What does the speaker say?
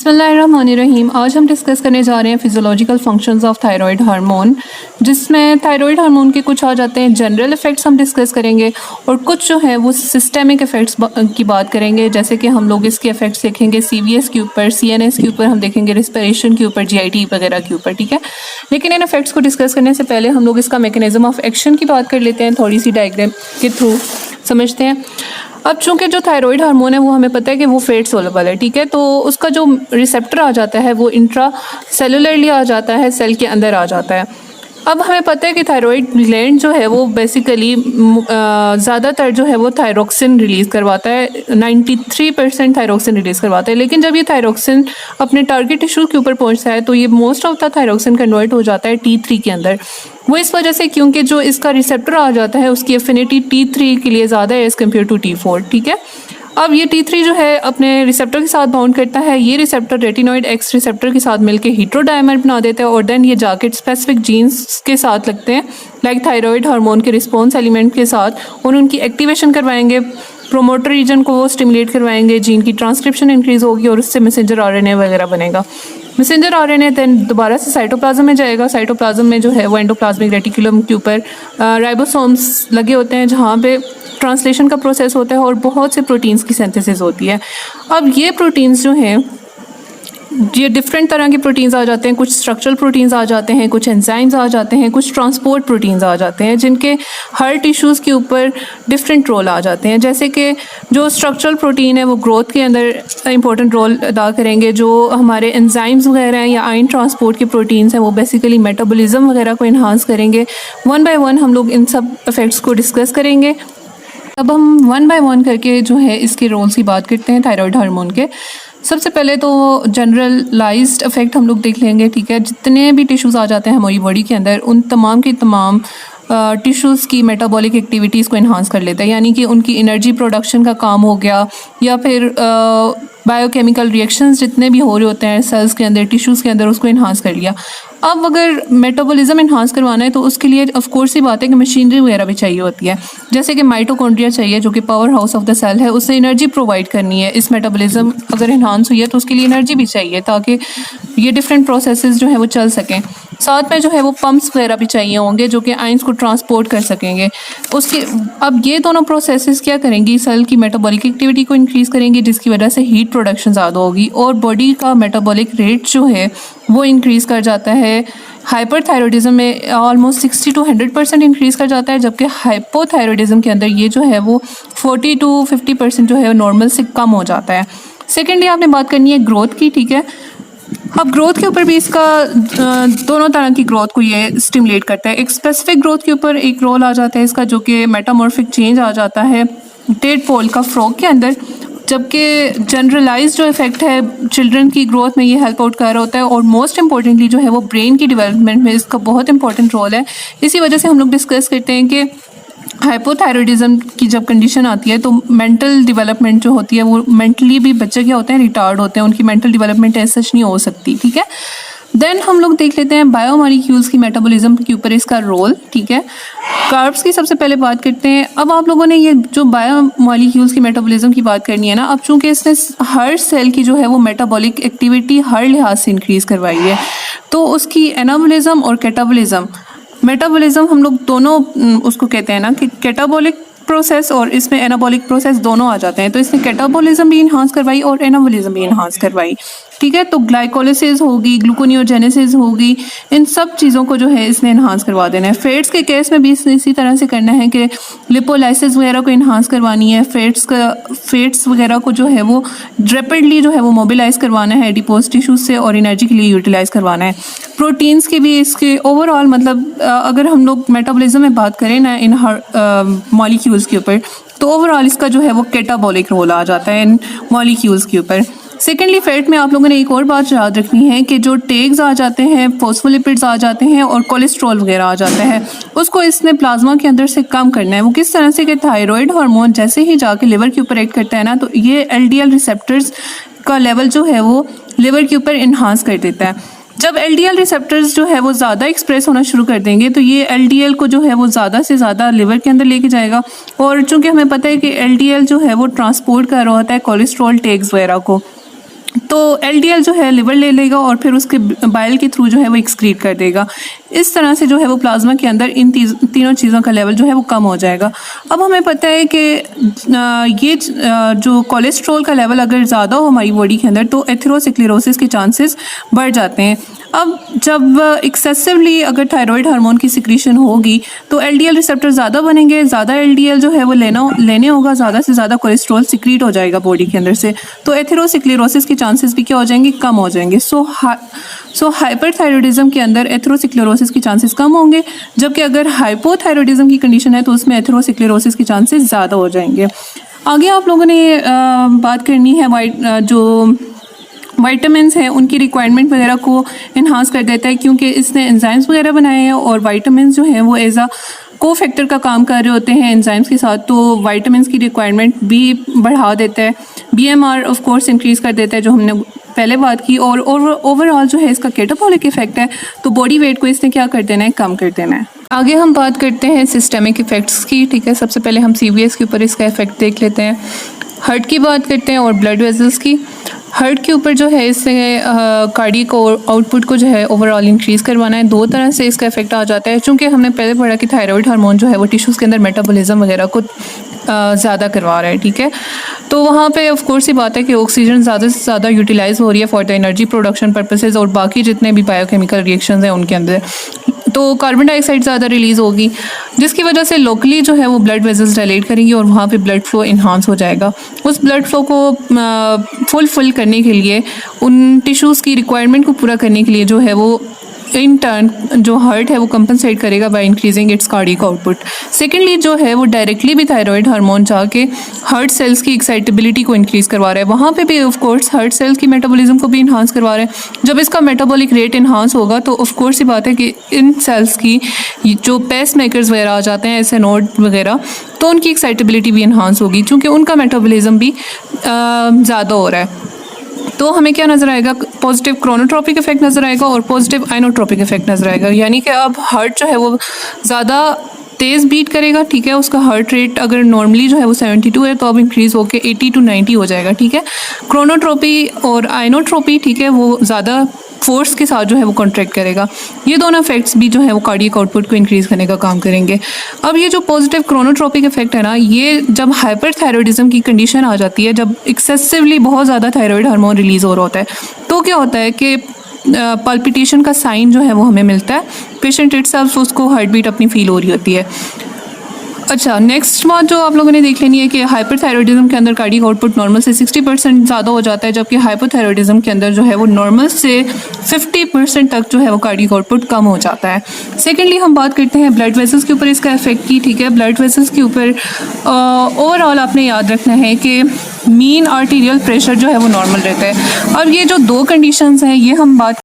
बिस्मिल्लाहिर्रहमानिर्रहीम। आज हम डिस्कस करने जा रहे हैं physiological functions of thyroid hormone, जिसमें थायराइड हार्मोन के कुछ आ जाते हैं जनरल इफ़ेक्ट्स हम डिस्कस करेंगे और कुछ जो है वो सिस्टेमिक इफ़ेक्ट्स की बात करेंगे। जैसे कि हम लोग इसके इफ़ेक्ट्स देखेंगे CVS के ऊपर, CNS के ऊपर, हम देखेंगे रिस्पिरेशन के ऊपर, GIT वगैरह के ऊपर, ठीक है। लेकिन इन इफ़ेक्ट्स को डिस्कस करने से पहले हम लोग इसका मैकेनिज़्म ऑफ एक्शन की बात कर लेते हैं, थोड़ी सी डायग्राम के थ्रू समझते हैं। अब चूंकि जो थायराइड हार्मोन है वो हमें पता है कि वो फेट सोलेबल है, ठीक है। तो उसका जो रिसेप्टर आ जाता है वो इंट्रा सेलुलरली आ जाता है, सेल के अंदर आ जाता है। अब हमें पता है कि थायराइड ग्लैंड जो है वो बेसिकली ज़्यादातर जो है वो थायरोक्सिन रिलीज़ करवाता है, 93% थायरोक्सिन रिलीज़ करवाता है। लेकिन जब ये थायरोक्सिन अपने टारगेट टिश्यू के ऊपर पहुंचता है तो ये most of the thyroxine convert हो जाता है T3 के अंदर। वो इस वजह से क्योंकि जो इसका रिसेप्टर आ जाता है उसकी एफिनिटी T3 के लिए ज़्यादा है एज़ कम्पेयर टू T4, ठीक है। अब ये T3 जो है अपने रिसेप्टर के साथ बाउंड करता है। ये रिसेप्टर रेटिनॉइड एक्स रिसेप्टर के साथ मिलकर हीट्रोडायमर बना देता है और देन ये जाके स्पेसिफिक जीन्स के साथ लगते हैं, लाइक थायराइड हार्मोन के रिस्पॉन्स एलिमेंट के साथ, और उनकी एक्टिवेशन करवाएंगे, प्रोमोटर रीजन को वो स्टिमुलेट करवाएंगे, जीन की ट्रांसक्रिप्शन इंक्रीज होगी और उससे मैसेंजर RNA वगैरह बनेगा। मैसेंजर RNA देन दोबारा से साइटोप्लाज्म में जाएगा। साइटोप्लाज्म में जो है वो एंडोप्लाज्मिक रेटिकुलम के ऊपर राइबोसोम्स लगे होते हैं जहाँ पे ट्रांसलेशन का प्रोसेस होता है और बहुत से प्रोटीन्स की सिंथेसिस होती है। अब ये प्रोटीन्स जो हैं, ये डिफरेंट तरह के प्रोटीन्स आ जाते हैं, कुछ स्ट्रक्चरल प्रोटीन्स आ जाते हैं, कुछ एंजाइम्स आ जाते हैं, कुछ ट्रांसपोर्ट प्रोटीन्स आ जाते हैं, जिनके हर टिश्यूज़ के ऊपर डिफरेंट रोल आ जाते हैं। जैसे कि जो स्ट्रक्चरल प्रोटीन है वो ग्रोथ के अंदर इंपॉर्टेंट रोल अदा करेंगे। जो हमारे एंजाइम्स वगैरह हैं या आयन ट्रांसपोर्ट के प्रोटीन्स हैं वो बेसिकली मेटाबॉलिज्म वगैरह को इन्हांस करेंगे। वन बाय वन हम लोग इन सब इफ़ेक्ट्स को डिस्कस करेंगे। अब हम वन बाय वन करके जो है इसके रोल्स की बात करते हैं थायराइड हार्मोन के। सबसे पहले तो जनरलाइज्ड इफेक्ट हम लोग देख लेंगे, ठीक है। जितने भी टिश्यूज़ आ जाते हैं हमारी बॉडी के अंदर, उन तमाम के तमाम टिश्यूज़ की मेटाबॉलिक एक्टिविटीज़ को इन्हांस कर लेता है, यानी कि उनकी एनर्जी प्रोडक्शन का काम हो गया या फिर बायोकेमिकल रिएक्शंस जितने भी हो रहे होते हैं सेल्स के अंदर, टिश्यूज़ के अंदर, उसको इन्हांस कर लिया। अब अगर मेटाबॉलिज्म इन्हांस करवाना है तो उसके लिए ऑफ कोर्स ही बात है कि मशीनरी वगैरह भी चाहिए होती है। जैसे कि माइटोकॉन्ड्रिया चाहिए जो कि power house of the cell है, उससे एनर्जी प्रोवाइड करनी है। इस मेटाबॉलिज्म अगर इन्हांस हुई है तो उसके लिए एनर्जी भी चाहिए ताकि ये डिफरेंट प्रोसेसेस जो है वो चल सकें। साथ में जो है वो पम्प्स वगैरह भी चाहिए होंगे जो कि आयंस को ट्रांसपोर्ट कर सकेंगे। उसके अब ये दोनों प्रोसेसेस क्या करेंगी, सेल की मेटाबॉलिक एक्टिविटी को इंक्रीज़ करेंगी, जिसकी वजह से हीट प्रोडक्शन ज़्यादा होगी और बॉडी का मेटाबॉलिक रेट जो है वो इंक्रीज़ कर जाता है। हाइपरथायरॉयडिज्म में ऑलमोस्ट 60 to 100% इंक्रीज़ कर जाता है, जबकि हाइपोथायरॉयडिज्म के अंदर ये जो है वो 40 to 50% जो है नॉर्मल से कम हो जाता है। सेकेंडली आपने बात करनी है ग्रोथ की, ठीक है। अब ग्रोथ के ऊपर भी इसका दोनों तरह की ग्रोथ को ये स्टिमुलेट करता है। एक स्पेसिफिक ग्रोथ के ऊपर एक रोल आ जाता है इसका जो कि मेटामॉर्फिक चेंज आ जाता है टेडपोल का फ्रॉग के अंदर, जबकि जनरलाइज जो इफेक्ट है चिल्ड्रन की ग्रोथ में ये हेल्प आउट कर रहा होता है और मोस्ट इंपॉर्टेंटली जो है वो ब्रेन की डेवलपमेंट में इसका बहुत इंपॉर्टेंट रोल है। इसी वजह से हम लोग डिस्कस करते हैं कि हाइपोथायरॉयडिज्म की जब कंडीशन आती है तो मेंटल डेवलपमेंट जो होती है वो मेंटली भी बच्चे क्या होते हैं, रिटार्ड होते हैं, उनकी मेंटल डेवलपमेंट ऐसा नहीं हो सकती, ठीक है। देन हम लोग देख लेते हैं बायोमॉलिक्यूल्स की मेटाबॉलिज्म के ऊपर इसका रोल, ठीक है। कार्ब्स की सबसे पहले बात करते हैं। अब आप लोगों ने ये जो बायोमॉलिक्यूल्स की मेटाबॉलिज्म की बात करनी है ना, अब चूंकि इसने हर सेल की जो है वो मेटाबॉलिक एक्टिविटी हर लिहाज से इंक्रीज़ करवाई है, तो उसकी एनाबॉलिज्म और कैटाबॉलिज्म, मेटाबॉलिज्म हम लोग दोनों उसको कहते हैं ना कि कैटाबॉलिक प्रोसेस और इसमें एनाबॉलिक प्रोसेस दोनों आ जाते हैं। तो इसने कैटाबॉलिज्म भी इन्हांस करवाई और एनाबॉलिज्म भी इन्हांस करवाई, ठीक है। तो ग्लाइकोलिसिस होगी, ग्लूकोनियोजेनेसिस होगी, इन सब चीज़ों को जो है इसने इन्हांस करवा देना है। फैट्स के केस में भी इसने इसी तरह से करना है कि लिपोलाइसिस वगैरह को इन्हांस करवानी है। फैट्स वगैरह को जो है वो रैपिडली जो है वो मोबिलाइज करवाना है एडिपोज टिश्यूज से और एनर्जी के लिए यूटिलाइज करवाना है। प्रोटीन्स की भी इसके ओवरऑल मतलब अगर हम लोग मेटाबॉलिज्म में बात करें ना इन हर मॉलिक्यूल्स के ऊपर, तो ओवरऑल इसका जो है वो कैटाबॉलिक रोल आ जाता है इन मॉलिक्यूल्स के ऊपर। सेकेंडली फैट में आप लोगों ने एक और बात याद रखनी है कि जो टैग्स आ जाते हैं, फॉस्फोलिपिड्स आ जाते हैं और कोलेस्ट्रॉल वगैरह आ जाता है, उसको इसने प्लाज्मा के अंदर से कम करना है। वो किस तरह से कि थायराइड हार्मोन जैसे ही जाके लिवर के ऊपर एक्ट करता है ना, तो ये LDL रिसेप्टर्स का लेवल जो है वो लिवर के ऊपर इन्हांस कर देता है। जब LDL रिसेप्टर्स जो है वो ज़्यादा एक्सप्रेस होना शुरू कर देंगे तो ये LDL को जो है वो ज़्यादा से ज़्यादा लिवर के अंदर लेके जाएगा, और चूँकि हमें पता है कि LDL जो है वो ट्रांसपोर्ट कर रहा होता है कोलेस्ट्रॉल टैग्स वगैरह को, तो LDL जो है लिवर ले लेगा और फिर उसके बाइल के थ्रू जो है वो एक्सक्रीट कर देगा। इस तरह से जो है वो प्लाज्मा के अंदर इन तीनों चीज़ों का लेवल जो है वो कम हो जाएगा। अब हमें पता है कि ये जो कोलेस्ट्रॉल का लेवल अगर ज़्यादा हो हमारी बॉडी के अंदर तो एथेरोस्क्लेरोसिस के चांसेस बढ़ जाते हैं। अब जब एक्सेसिवली अगर थायराइड हार्मोन की सिक्रीशन होगी तो LDL रिसेप्टर ज़्यादा बनेंगे, ज़्यादा LDL जो है वो लेने होगा, ज़्यादा से ज़्यादा कोलेस्ट्रॉल सिक्रीट हो जाएगा बॉडी के अंदर से, तो एथेरोस्क्लेरोसिस के चांसेस भी क्या हो जाएंगे, कम हो जाएंगे। सो हाइपरथायरॉयडिज्म के अंदर एथेरोस्क्लेरोसिस के चांसेस कम होंगे, जबकि अगर हाइपोथायरॉयडिज्म की कंडीशन है तो उसमें एथेरोस्क्लेरोसिस के चांसेस ज़्यादा हो जाएंगे। आगे आप लोगों ने बात करनी है जो वाइटामिन्स हैं उनकी रिक्वायरमेंट वगैरह को इन्हांस कर देता है, क्योंकि इसने एंजाइम्स वगैरह बनाए हैं और वाइटामिन्स जो हैं वो एज अ को फैक्टर का काम कर रहे होते हैं एंजाइम्स के साथ, तो वाइटामिन्स की रिक्वायरमेंट भी बढ़ा देता है। BMR ऑफ कोर्स इंक्रीज़ कर देता है जो हमने पहले बात की, और ओवरऑल जो है इसका कैटाबॉलिक इफेक्ट है, तो बॉडी वेट को इसने क्या कर देना है, कम कर देना है। आगे हम बात करते हैं सिस्टमिक इफ़ेक्ट्स की, ठीक है। सबसे पहले हम CVS के ऊपर इसका इफेक्ट देख लेते हैं। हार्ट की बात करते हैं और ब्लड वेजल्स की। हार्ट के ऊपर जो है इससे कार्डियक आउटपुट को जो है ओवरऑल इंक्रीज़ करवाना है। दो तरह से इसका इफेक्ट आ जाता है, चूँकि हमने पहले पढ़ा कि थायराइड हार्मोन जो है वो टिश्यूज़ के अंदर मेटाबॉलिज्म वगैरह को ज़्यादा करवा रहा है, ठीक है। तो वहाँ पे ऑफ कोर्स ये बात है कि ऑक्सीजन ज़्यादा से ज़्यादा यूटिलाइज हो रही है for the energy production purposes और बाकी जितने भी बायोकेमिकल रिएक्शंस हैं उनके अंदर, तो कार्बन डाइऑक्साइड ज़्यादा रिलीज़ होगी, जिसकी वजह से लोकली जो है वो ब्लड वेजल्स डायलेट करेंगी और वहाँ पे ब्लड फ्लो इन्हांस हो जाएगा। उस ब्लड फ्लो को फुल करने के लिए, उन टिश्यूज़ की रिक्वायरमेंट को पूरा करने के लिए जो है वो इन टर्न जो हार्ट है वो कंपनसेट करेगा by increasing its cardiac output. Secondly जो है वो डायरेक्टली भी थायराइड हार्मोन जाके हार्ट सेल्स की एक्साइटेबिलिटी को इंक्रीज़ करवा रहा है, वहाँ पे भी ऑफ कोर्स हार्ट सेल्स की मेटाबॉलिज्म को भी इन्हांस करवा रहा है। जब इसका मेटाबॉलिक रेट इन्हांस होगा तो ऑफ कोर्स ये बात है कि इन सेल्स की जो पेस मेकर्स वगैरह आ जाते हैं ऐसे नोड वगैरह, तो उनकी एक्साइटेबिलिटी भी इन्हांस होगी, चूँकि उनका मेटाबॉलिज्म भी ज़्यादा हो रहा है। तो हमें क्या नज़र आएगा, पॉजिटिव क्रोनोट्रोपिक इफेक्ट नज़र आएगा और पॉजिटिव आइनोट्रोपिक इफेक्ट नज़र आएगा। यानी कि अब हार्ट जो है वो ज़्यादा तेज़ बीट करेगा, ठीक है। उसका हार्ट रेट अगर नॉर्मली जो है वो 72 है तो अब इंक्रीज़ होकर 80 to 90 हो जाएगा, ठीक है। क्रोनोट्रोपी और आइनोट्रोपी, ठीक है, वो ज़्यादा फोर्स के साथ जो है वो कॉन्ट्रैक्ट करेगा। ये दोनों इफेक्ट्स भी जो है वो कार्डियक आउटपुट को इंक्रीज़ करने का काम करेंगे। अब ये जो पॉजिटिव क्रोनोट्रोपिक इफेक्ट है ना, ये जब हाइपरथायरॉयडिज्म की कंडीशन आ जाती है, जब एक्सेसिवली बहुत ज़्यादा थायराइड हार्मोन रिलीज़ हो रहा होता है, तो क्या होता है कि पल्पिटेशन का साइन जो है वो हमें मिलता है, पेशेंट इटसेल्फ उसको हार्ट बीट अपनी फील हो रही होती है। अच्छा, नेक्स्ट बात जो आप लोगों ने देख लेनी है कि हाइपरथायरॉयडिज्म के अंदर कार्डियक आउटपुट नॉर्मल से 60% ज़्यादा हो जाता है, जबकि हाइपोथायरॉयडिज्म के अंदर जो है वो नॉर्मल से 50% तक जो है वो कार्डियक आउटपुट कम हो जाता है। सेकेंडली हम बात करते हैं ब्लड वेसल्स के ऊपर इसका इफेक्ट की, ठीक है। ब्लड वेसल्स के ऊपर ओवरऑल आपने याद रखना है कि मीन आर्टीरियल प्रेशर जो है वो नॉर्मल रहता है। अब ये जो दो कंडीशंस हैं ये हम बात